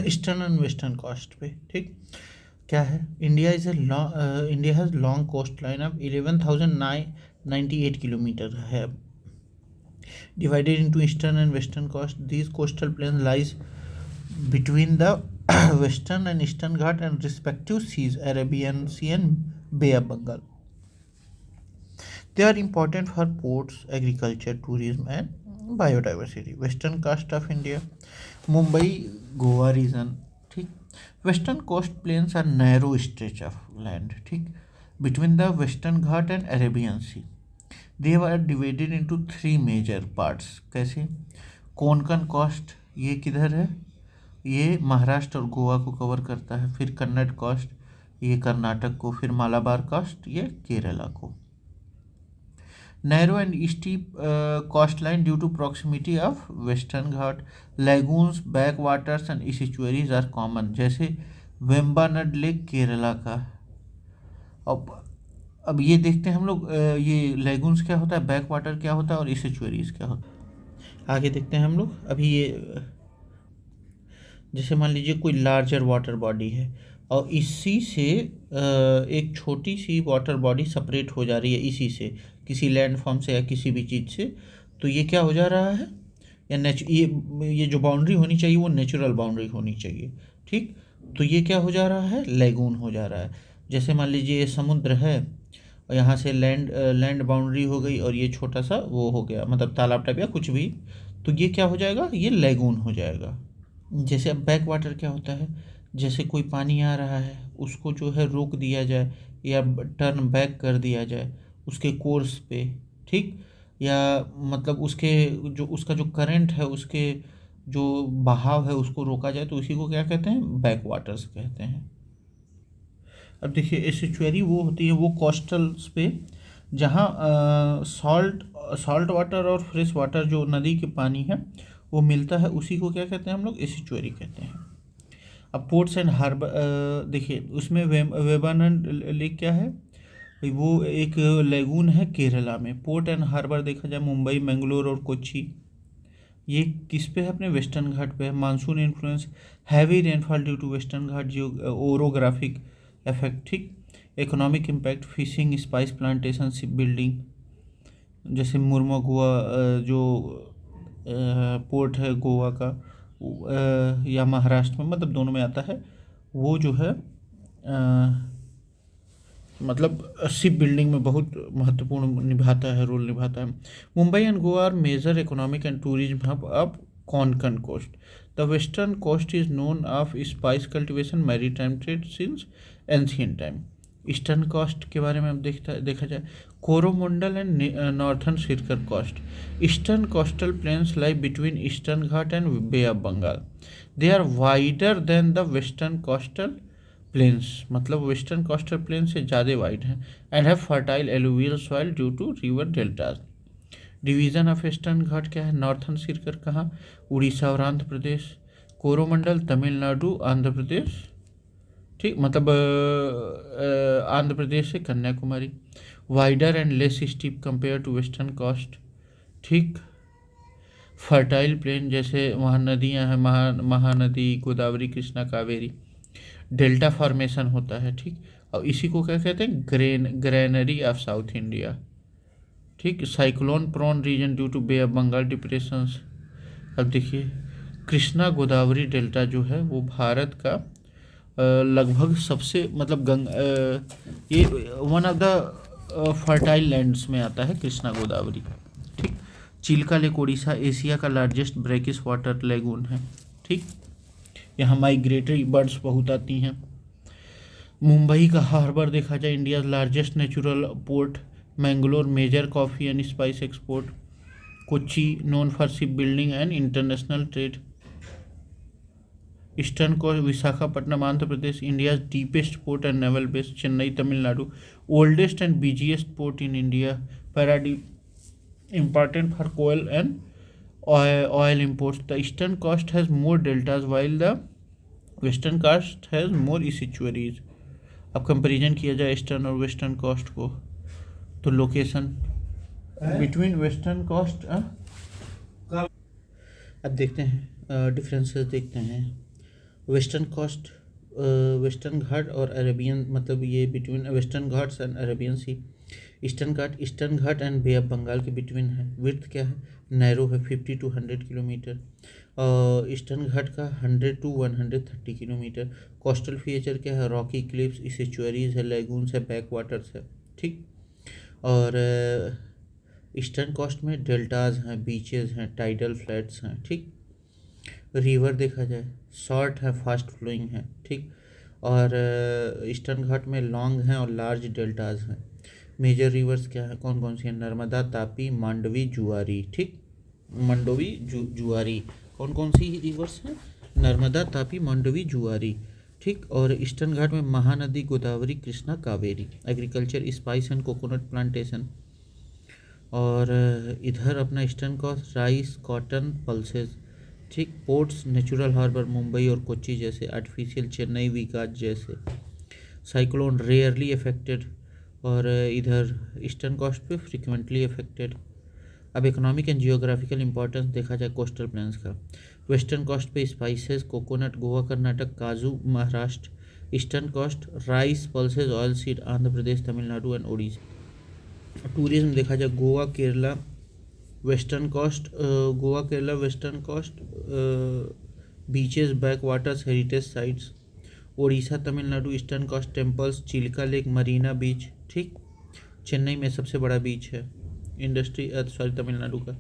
Eastern and western coast पे। ठीक, क्या है, India has long coast line of 11,998 kilometre है, divided into eastern and western coast. These coastal plains lies between the western and eastern Ghat and respective seas, Arabian Sea and Bay of Bengal. They are important for ports, agriculture, tourism and biodiversity. Western coast of India, Mumbai, Goa region. ठीक, western coast plains are narrow stretch of land, ठीक, between the western Ghat and Arabian Sea. They are divided into three major parts. कैसे, Konkan coast, ये किधर है, ये महाराष्ट्र और गोवा को cover करता है। फिर कन्नड़ कोस्ट, ये कर्नाटक को। फिर मालाबार कोस्ट, ये केरला को। Narrow and steep coast line due to proximity of western Ghat, lagoons, back waters and estuaries are common, जैसे वेम्बानड लेक केरला का। अब ये देखते हैं हम लोग, ये लेगून्स क्या होता है, बैक वाटर क्या होता है और इस्चुअरीज क्या होता है, आगे देखते हैं हम लोग। अभी ये जैसे मान लीजिए कोई लार्जर वाटर बॉडी है और इसी से एक छोटी सी वाटर बॉडी सेपरेट हो जा रही है, इसी से किसी लैंडफॉर्म से या किसी भी चीज़ से, तो ये क्या हो जा रहा है, या ये जो बाउंड्री होनी चाहिए वो नेचुरल बाउंड्री होनी चाहिए। ठीक, तो ये क्या हो जा रहा है, लेगून हो जा रहा है। जैसे मान लीजिए ये समुद्र है और यहाँ से लैंड बाउंड्री हो गई और ये छोटा सा वो हो गया, मतलब तालाब टाइप या कुछ भी, तो ये क्या हो जाएगा, ये लेगून हो जाएगा। जैसे अब बैक वाटर क्या होता है, जैसे कोई पानी आ रहा है उसको जो है रोक दिया जाए या टर्न बैक कर दिया जाए उसके कोर्स पे, ठीक, या मतलब उसका जो करंट है, उसके जो बहाव है उसको रोका जाए, तो उसी को क्या कहते हैं, बैक वाटर्स कहते हैं। अब देखिए एस्चुअरी वो होती है, वो कोस्टल्स पे जहाँ सॉल्ट वाटर और फ्रेश वाटर जो नदी के पानी है वो मिलता है, उसी को क्या कहते हैं हम लोग, एस्चुअरी कहते हैं। अब पोर्ट्स एंड हार्बर देखिए, उसमें वेम्बानाड लेक क्या है, वो एक लेगून है केरला में। पोर्ट एंड हार्बर देखा जाए मुंबई, मैंगलोर और कोच्चि, ये किस पे है, अपने वेस्टर्न घाट पे है। Monsoon influence, heavy rainfall due to western Ghat, जो ओरोग्राफिक इफेक्ट, ठीक, economic impact, fishing, spice plantation, ship building, जैसे मुर्मू गोवा जो पोर्ट है गोवा का, या महाराष्ट्र में, मतलब दोनों में आता है, वो जो है मतलब शिप बिल्डिंग में बहुत महत्वपूर्ण निभाता है, रोल निभाता है। Mumbai and Goa are major economic and tourism hub of Konkan coast. The western coast is known of spice cultivation, maritime trade since ancient time. Eastern coast के बारे में अब देखा जाए, Coromandel and northern Circars coast. Eastern coastal plains lie between eastern Ghat and Bay of Bengal. They are wider than the western coastal plains, मतलब western coastal plain से ज़्यादा wide हैं, and have fertile alluvial soil due to river deltas. Division of eastern Ghat क्या है, northern Sirkar कहाँ, उड़ीसा और आंध्र प्रदेश। कोरोमंडल तमिलनाडु आंध्र प्रदेश, ठीक, मतलब आंध्र प्रदेश से Kanyakumari. Wider and less steep compare to western coast, ठीक। फर्टाइल प्लेन, जैसे वहाँ नदियाँ हैं, महानदी, गोदावरी, कृष्णा, कावेरी। डेल्टा फॉर्मेशन होता है, ठीक, और इसी को क्या कहते हैं, ग्रेनरी ऑफ साउथ इंडिया, ठीक। Cyclone prone region due to Bay of Bengal depressions. अब देखिए कृष्णा गोदावरी डेल्टा जो है वो भारत का लगभग सबसे, मतलब ये one of the fertile lands में आता है कृष्णा गोदावरी, ठीक। चिल्का लेक उड़ीसा एशिया का लार्जेस्ट ब्रैकिश वाटर लेगून है, ठीक। यहाँ माइग्रेटरी बर्ड्स बहुत आती हैं। मुंबई का हार्बर देखा जाए, India largest natural port. Mangalore major coffee and spice export. Kochi known for ship building and international trade. Eastern coast Visakhapatnam Andhra Pradesh, India deepest port and naval base. Chennai Tamil Nadu, oldest and busiest port in India. Paradip important for coal and oil imports. The eastern coast has more deltas while the western coast has more estuaries. अब comparison किया जाए eastern और western coast को, तो location between western coast, अब देखते हैं differences देखते हैं। वेस्टर्न कोस्ट, वेस्टर्न घाट और अरेबियन, मतलब ये between western Ghats and Arabian Sea. Eastern Ghat and Bay of Bengal के बिटवीन है। विड्थ क्या है, नैरो है, 50 to 100 किलोमीटर। और ईस्टर्न घाट का 100 to 130 किलोमीटर। कोस्टल फीचर क्या है, रॉकी क्लिप्स, इसेचुअरीज है, लेगून्स है, बैक वाटर्स है, ठीक। और ईस्टर्न कोस्ट में डेल्टाज हैं, बीचेस हैं, टाइडल फ्लैट्स हैं, ठीक। रिवर देखा जाए, शॉर्ट है, फास्ट फ्लोइंग है, ठीक। और ईस्टर्न घाट में लॉन्ग हैं और लार्ज डेल्टाज हैं। मेजर रिवर्स क्या है, कौन कौन सी हैं, नर्मदा, तापी, मांडवी, जुआरी, ठीक। जुआरी, कौन कौन सी रिवर्स हैं, नर्मदा, तापी, मांडवी, जुआरी, ठीक। और ईस्टर्न घाट में Mahanadi, Godavari, Krishna, Kaveri. Agriculture, spice and coconut plantation. और इधर अपना eastern coast, rice, cotton, pulses, ठीक। पोर्ट्स, नेचुरल हार्बर, मुंबई और कोच्चि जैसे। आर्टिफिशियल, चेन्नई, विकास जैसे। Cyclone, rarely affected. और इधर ईस्टर्न कोस्ट पे फ्रिक्वेंटली अफेक्टेड। अब इकोनॉमिक एंड जियोग्राफिकल इंपॉर्टेंस देखा जाए कोस्टल प्लेन्स का। वेस्टर्न कोस्ट पे स्पाइसेस, कोकोनट, गोवा, कर्नाटक, काजू, Maharashtra. Eastern coast, rice, pulses, oil seed, Andhra Pradesh, Tamil Nadu and Orissa. Tourism देखा जाए, Goa, Kerala, western coast, Goa, Kerala, western coast, beaches, back waters, heritage sites. Orissa, Tamil Nadu, eastern coast, temples, Chilka lake, Marina beach, ठीक। चेन्नई में सबसे बड़ा बीच है, इंडस्ट्री, सॉरी, तमिलनाडु का,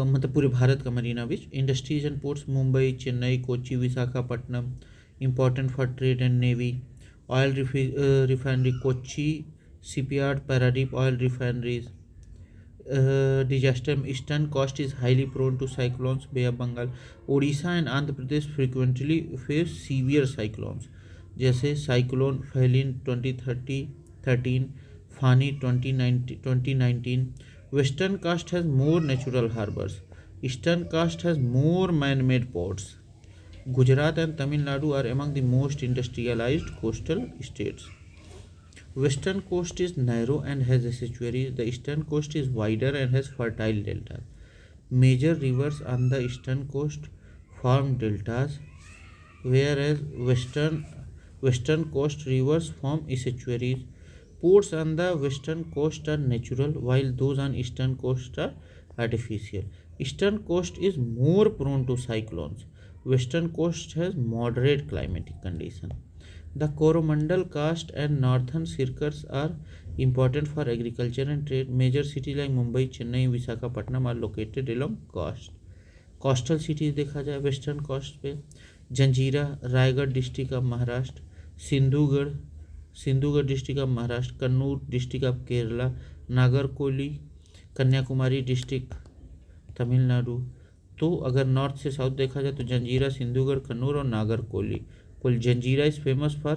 मतलब पूरे भारत का Marina beach. Industries and ports, Mumbai, Chennai, Kochi, Visakhapatnam. Important for trade and navy. Oil refinery, Kochi shipyard, Paradip oil refineries. Disaster, eastern coast is highly prone to cyclones, bay of Bengal. Orissa and Andhra Pradesh frequently face severe cyclones, जैसे cyclone Phailin 2013, Fani 2019। Western coast has more natural harbours, eastern coast has more man made ports. Gujarat and Tamil Nadu are among the most industrialized coastal states. Western coast is narrow and has estuaries. The eastern coast is wider and has fertile deltas. Major rivers on the eastern coast form deltas, whereas western coast rivers form estuaries. Ports on the western coast are natural, while those on eastern coast are artificial. Eastern coast is more prone to cyclones. Western coast has moderate climatic condition. The Coromandel Karst and northern circuits are important for agriculture and trade. Major cities like Mumbai, Chennai, Visakhapatnam are located along coast. Coastal cities देखा जाए western coast पे, Janjira, Raigad district of Maharashtra, Sindhugarh district of Maharashtra, Kannur district of Kerala, Nagercoil, Kanyakumari district Tamil Nadu. तो अगर north से south देखा जाए तो जंजीरा, सिंधुगढ़, कन्नूर और Nagercoil. Janjira is famous for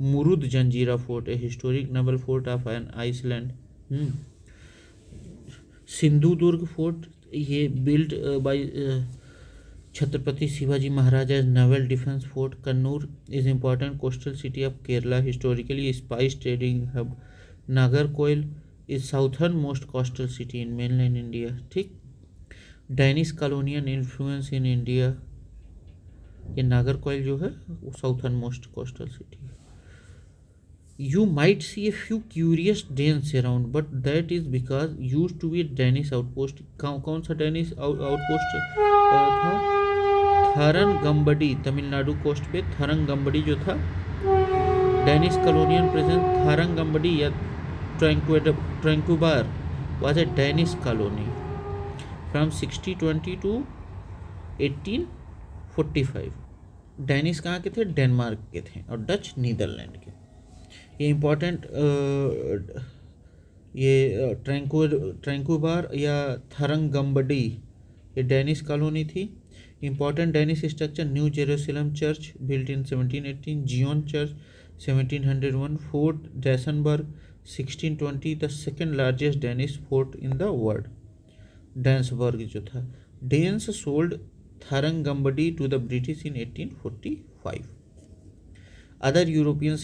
Murud Janjira fort, a historic naval fort of an island. Sindhudurg fort, ये built by Chhatrapati Shivaji Maharaj as naval defence fort. Kannur is important coastal city of Kerala, historically spice trading hub. Nagercoil is southern most coastal city in mainland India, ठीक। Danish colonial influence in India, ये नागरकोइल जो है वो southern most coastal city है। You might C A few curious Danes around, but that is because use to be Danish outpost. कौन सा Danish outpost था, Tharangambadi, Tamil Nadu coast पे थारंगंबडी जो था, डैनिश कॉलोनियल प्रेजेंस थारंगंबडी या Tranquebar was a Danish colony from 1620 to 1845। Danish कहाँ के थे, डेनमार्क के थे, और डच नीदरलैंड के। ये इम्पोर्टेंट, ये ट्रैंक्विबार या थारंगंबडी ये डैनिश कॉलोनी थी। Important Danish structure, new Jerusalem church built in 1718, Zion church 1701, fort Dansborg 1620, the second largest Danish fort in the world. Dansborg जो था, Danes sold Tharangambadi to the British in 1845। Other European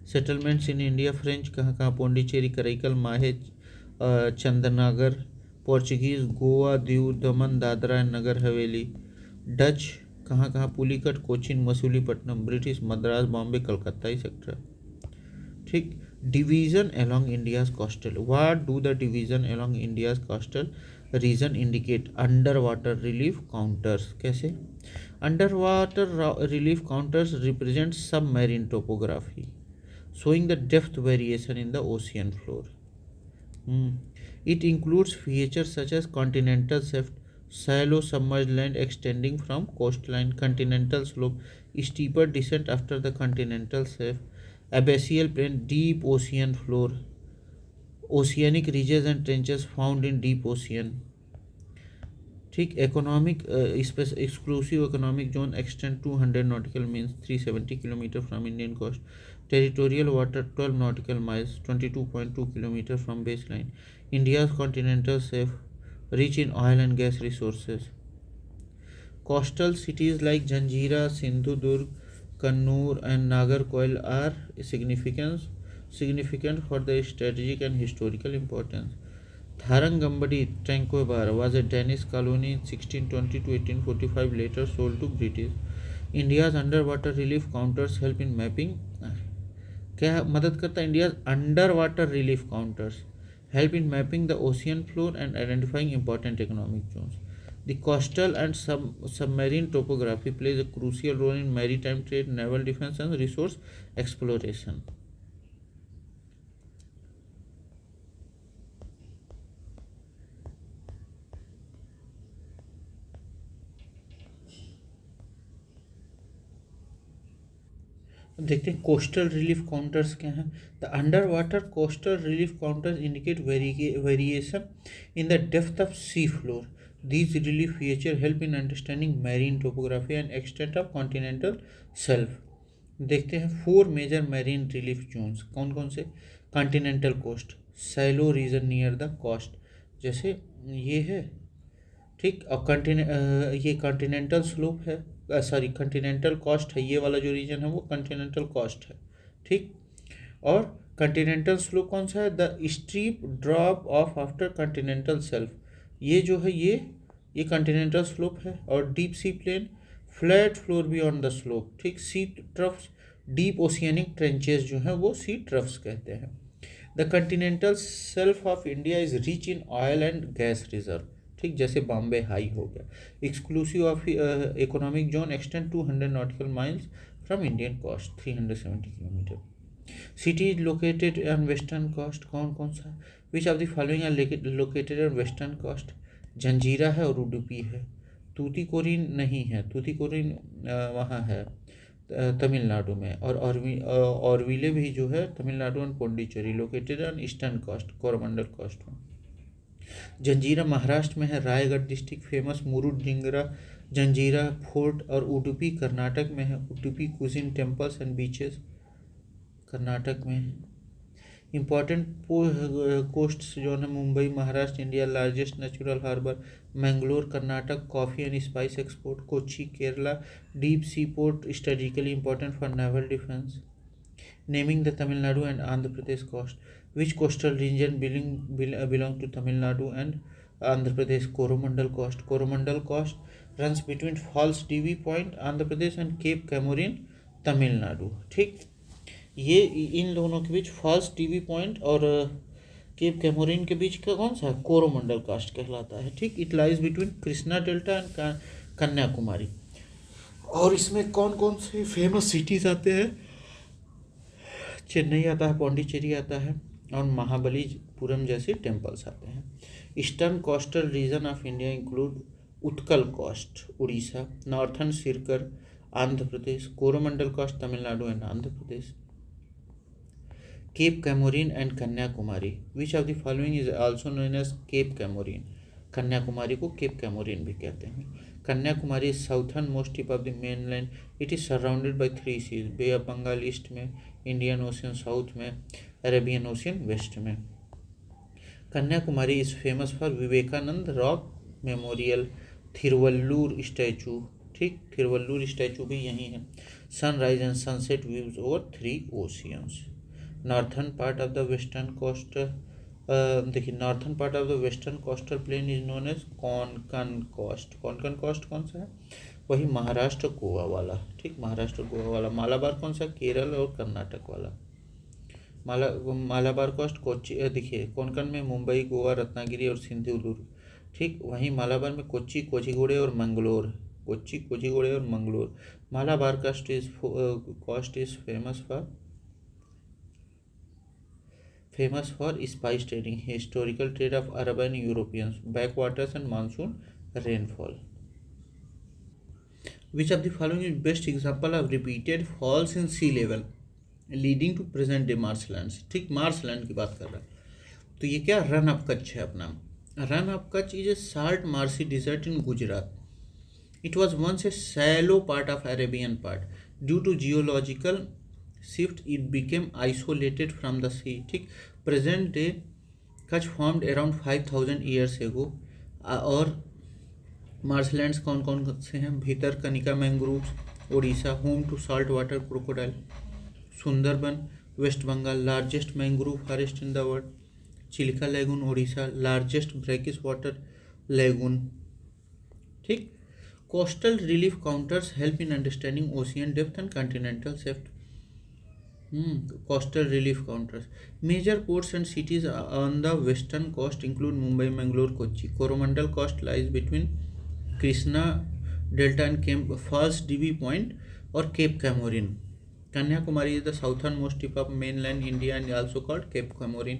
settlements in India, French कहाँ, पौंडीचेरी, कराईकल, माहे, चंदनागर। Portuguese, Goa, Diu, Daman, Dadra and Nagar Haveli. Dutch कहाँ कहाँ? Pulicat, Cochin, Masulipatnam, British Madras, Bombay, Calcutta ही sector. ठीक। Division along India's coastal, what do the division along India's coastal region indicate? Under water relief contours. कैसे? Under water relief contours represent submarine topography showing the depth variation in the ocean floor. It includes features such as continental shift, shallow submerged land extending from coastline, continental slope, steeper descent after the continental shift, abyssal plain, deep ocean floor, oceanic ridges and trenches found in deep ocean. ठीक। Economic exclusive economic zone extend 200 nautical means 370 kilometre from Indian coast, territorial water 12 nautical miles 22.2 kilometre from base line, India's continental shelf rich in oil and gas resources. Coastal cities like Janjira, Sindhudurg, Kannur and Nagercoil are significant for their strategic and historical importance. Tharangambadi Tranquebar was a Danish colony in 1620 to 1845, later sold to British. India's underwater relief counters help in mapping. क्या मदद करता है? India's under water relief contours help in mapping the ocean floor and identifying important economic zones. The coastal and submarine topography plays a crucial role in maritime trade, naval defense, and resource exploration. देखते हैं coastal relief counters क्या हैं. The under water coastal relief counters indicate variation in the depth of sea floor. These relief features help in understanding marine topography and extent of continental shelf. देखते हैं 4 major marine relief Jones कौन कौन से. Continental coast, shallow region near the coast, जैसे ये है. ठीक. और ये कॉन्टिनेंटल स्लोप है, सॉरी कॉन्टिनेंटल कोस्ट है. ये वाला जो रीजन है वो कॉन्टिनेंटल कोस्ट है. ठीक. और कॉन्टिनेंटल स्लोप कौन सा है? The steep drop off after continental shelf. ये जो है ये कॉन्टिनेंटल स्लोप है. और deep sea plain, flat floor भी ऑन द स्लोप. ठीक. Sea troughs, deep oceanic trenches जो हैं वो सी ट्रफ्स कहते हैं. The continental shelf of India is rich in oil and gas reserve. ठीक. जैसे बॉम्बे हाई हो गया. Exclusive of economic zone extend 200 nautical miles from Indian coast 370 kilometre. Cities located on western coast कौन कौन सा? Which of the following are located on western coast? Janjira है और उडुपी है. तूतीकोरिन नहीं है. तूतीकोरिन वहाँ है तमिलनाडु में. और औरविले भी जो है तमिलनाडु और Pondicherry, located on eastern coast Coromandel coast में. जंजीरा महाराष्ट्र में है. रायगढ़ डिस्ट्रिक्ट फेमस मुरुड जिंगरा जंजीरा फोर्ट. और उडुपी कर्नाटक में है. Udupi cuisine temples and beaches Karnataka में है. इम्पॉर्टेंट कोस्ट जो है Mumbai Maharashtra India largest natural harbour. Mangalore Karnataka coffee and spice export. Kochi Kerala deep sea port strategically important for naval defence. Naming the Tamil Nadu and Andhra Pradesh coast. Which coastal region belong to Tamil Nadu and Andhra Pradesh? Coromandel coast. Coromandel coast runs between false Divi point Andhra Pradesh and cape Comorin Tamil Nadu. ठीक. ये इन दोनों के बीच false Divi point और cape Comorin के बीच का कौन सा है? कोरोमंडल कास्ट कहलाता है. ठीक. It lies between Krishna delta and Kanyakumari. और इसमें कौन कौन से फेमस सिटीज़ आते हैं? चेन्नई आता है, पौंडीचेरी आता है और महाबलीपुरम जैसे टेम्पल्स आते हैं. Eastern coastal region of India include Utkal coast Orissa, northern Circars Andhra Pradesh, Coromandel coast Tamil Nadu and Andhra Pradesh. Cape Comorin and Kanyakumari. Which of the following is also known as cape Comorin? Kanyakumari को केप कैमोरिन भी कहते हैं. Kanyakumari is southern most tip of the mainland. It is surrounded by 3 seas. Bay of Bengal east में, Indian ocean south में, Arabian ocean waste में. Kanyakumari is famous for Vivekananda rock memorial, Thiruvallur statue. ठीक. Thiruvallur statue भी यहीं है. Sunrise and sunset views over 3 oceans. Northern part of the western coast. देखिए northern part of the western coastal plain is known as Konkan coast. Konkan coast कौन सा है? वही महाराष्ट्र गोवा वाला, ठीक, महाराष्ट्र गोवा वाला। मालाबार कौन सा? केरल और कर्नाटक वाला। मालाबार कोस्ट कोच्चि, देखिए कोंकण में मुंबई, गोवा, रत्नागिरी और सिंधुदुर्ग, ठीक। वहीं मालाबार में कोच्चि, कोझिकोड और मंगलोर, कोच्चि, कोझिकोड और Mangalore. Malabar coast is famous for spice trading, historical trade of Arab and Europeans, backwaters and monsoon rainfall. Which of the following is best example of repeated falls in sea level leading to present day marshland? ठीक, marshland की बात कर रहा है। तो ये क्या, run of Kutch है अपना। Rann of Kutch is a salt marshy desert in Gujarat. It was once a shallow part of Arabian part. Due to geological shift it became isolated from the sea. ठीक, present day Kutch formed around 5000 years ago. और marshlands कौन कौन से हैं? Bhitarkanika mangroves Orissa, home to salt water crocodile. Sundarban west Bengal, largest mangrove forest in the world. Chilka lagoon Orissa, largest brackish water lagoon. ठीक, coastal relief contours help in understanding ocean depth and continental शेफ्ट। Coastal relief contours. Major ports and cities on the western coast include Mumbai, Mangalore, Kochi. Coromandel coast lies between Krishna delta and cape falls, डीबी point और cape Comorin. Kanyakumari is the southernmost tip of mainland India and also called Cape Comorin.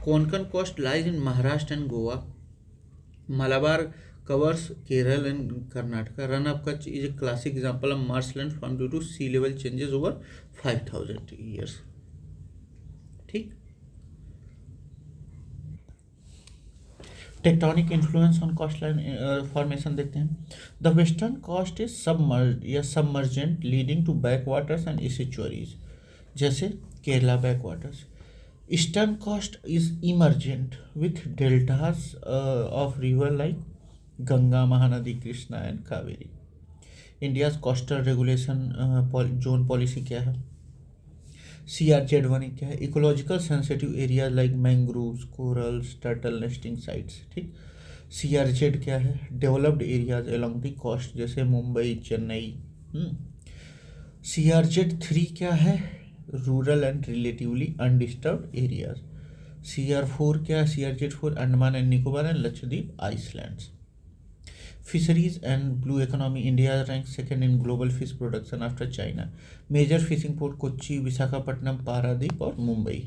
Konkan coast lies in Maharashtra and Goa. Malabar covers Kerala and Karnataka. Run of Kutch is a classic example of marshland formed due to sea level changes over 5000 years. ठीक, tectonic influence on coastline formation देखते हैं। The western coast is submerged या submergent leading to back waters and estuaries, जैसे Kerala back waters. Eastern coast is emergent with deltas of river like Ganga, Mahanadi, Krishna and Kaveri. India's coastal regulation zone policy क्या है? CRZ1 क्या है? Ecological sensitive area like mangroves, corals, turtle nesting sites. ठीक, CRZ क्या है? Developed areas along the coast, जैसे Mumbai, Chennai. CRZ3 क्या है? Rural and relatively undisturbed areas. CR4 क्या है? CRZ4 Andaman and Nicobar and Lakshadweep islands. Fisheries and blue economy, India ranks second in global fish production after China. Major fishing port Kochi, Visakhapatnam, Paradip और Mumbai.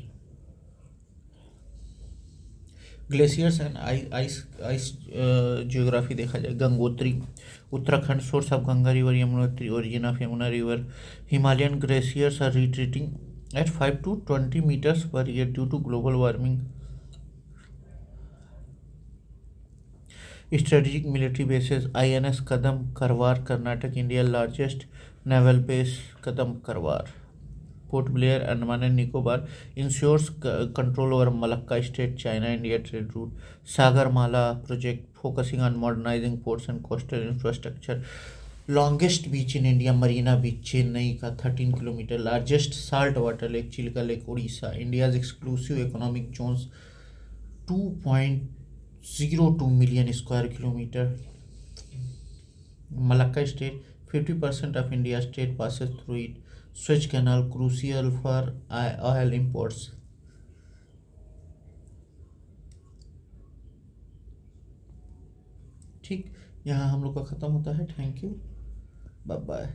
Glaciers and ice geography देखा जाए, Gangotri Uttarakhand, source of Ganga river, Yamunotri origin of Yamuna river. Himalayan glaciers are retreating at 5 to 20 meters per year due to global warming. Strategic military bases, INS Kadam Karwar, Karnataka, India largest naval base Kadam Karwar. Port Blair, Andaman and Nicobar, ensures control over Malacca strait, China India trade route. Sagarmala project focusing on modernising ports and coastal infrastructure. Longest beach in India, Marina beach, Chennai का 13 kilometre. Largest salt water lake, Chilka lake, Orissa. India's exclusive economic zones 2.02 million square kilometer. Malacca state, 50% of India's trade passes through it. Suez Canal, crucial for oil imports. ठीक, यहाँ हम लोग का ख़त्म होता है। Thank you, bye bye.